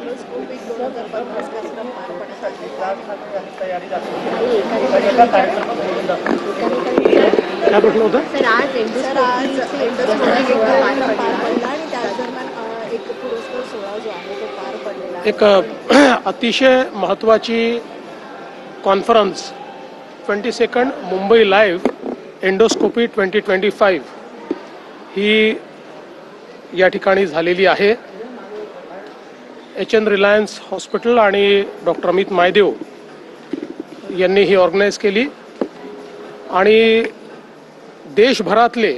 Endoscopic 2050 कार्यक्रम पार पडत काय प्रश्न होता सर? आज एंडोस्कोपिक कार्यक्रम पार पडला आणि त्याच दरम्यान एक पुरस्कार सोहळा जो आहे तो पार पडलेला आहे. एक अतिशय महत्त्वाची कॉन्फरन्स 22 मुंबई लाईव्ह एंडोस्कोपी 2025 ही या ठिकाणी झालेली आहे. HN रिलायन्स हॉस्पिटल आणि डॉक्टर अमित मायदेव यांनी ही ऑर्गनाईज केली आणि देशभरातले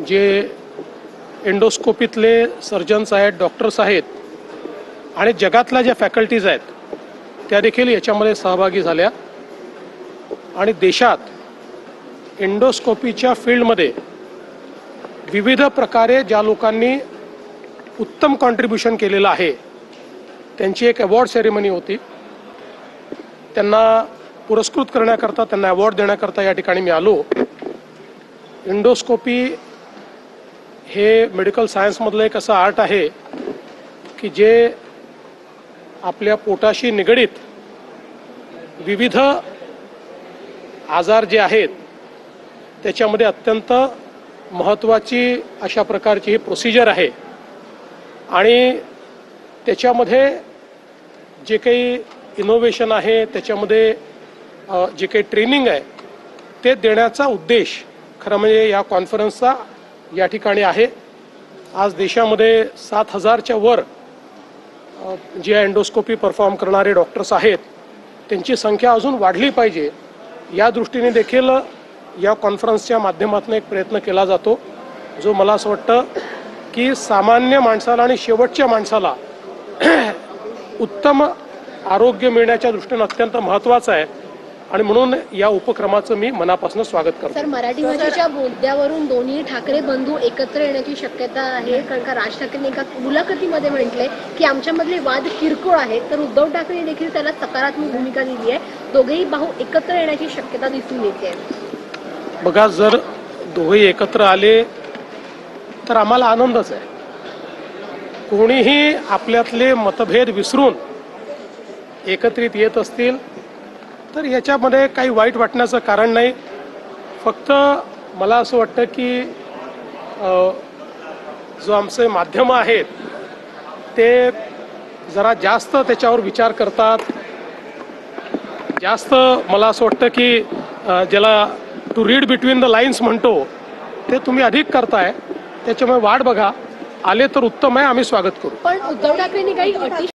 जे एंडोस्कोपीतले सर्जन्स आहेत, डॉक्टर्स आहेत आणि जगातल्या ज्या फॅकल्टीज आहेत त्या देखील याच्यामध्ये सहभागी झाल्या आणि देशात एंडोस्कोपीच्या फील्डमध्ये विविध प्रकारे ज्या लोकांनी उत्तम कॉन्ट्रीब्युशन केलेलं आहे त्यांची एक अवॉर्ड सेरेमनी होती. त्यांना पुरस्कृत करण्याकरता, त्यांना अवॉर्ड देण्याकरता या ठिकाणी मी आलो. एंडोस्कोपी हे मेडिकल सायन्समधलं एक असं आर्ट आहे की जे आपल्या पोटाशी निगडीत विविध आजार जे आहेत त्याच्यामध्ये अत्यंत महत्त्वाची अशा प्रकारची ही प्रोसिजर आहे आणि त्याच्यामध्ये जे काही इनोव्हेशन आहे, त्याच्यामध्ये जे काही ट्रेनिंग आहे ते देण्याचा उद्देश खरं म्हणजे या कॉन्फरन्सचा या ठिकाणी आहे. आज देशामध्ये 7,000च्या वर जे एंडोस्कोपी परफॉर्म करणारे डॉक्टर्स आहेत त्यांची संख्या अजून वाढली पाहिजे या दृष्टीने देखील या कॉन्फरन्सच्या माध्यमातून एक प्रयत्न केला जातो जो मला असं वाटतं की सामान्य माणसाला आणि शेवटच्या माणसाला उत्तम आरोग्य मिळण्याच्या दृष्टीने अत्यंत महत्त्वाचं आहे आणि म्हणून या उपक्रमाचं मी मनापासून स्वागत करतो. सर, मराठी भाषेच्या मुद्द्यावरून दोन्ही ठाकरे बंधू एकत्र येण्याची शक्यता आहे, कारण का राज ठाकरेंनी एका मुलाखतीमध्ये म्हटले की आमच्यामधले वाद किरकोळ आहेत, तर उद्धव ठाकरे देखील त्याला सकारात्मक भूमिका दिली आहे. दोघेही भाऊ एकत्र येण्याची शक्यता दिसून येते. बघा, जर दोघेही एकत्र आले तर आम्हाला आनंदच आहे. कोणीही आपल्यातले मतभेद विसरून एकत्रित येत असतील तर याच्यामध्ये काही वाईट वाटण्याचं कारण नाही. फक्त मला असं वाटतं की जो आमचे माध्यमं आहेत ते जरा जास्त त्याच्यावर विचार करतात. जास्त मला असं वाटतं की ज्याला to read between the lines म्हणतो ते तुम्ही अधिक करताय. त्याच्यामुळे वाट बघा, आले तर उत्तम आहे, आम्ही स्वागत करू. पण उद्धव ठाकरेंनी काही अटी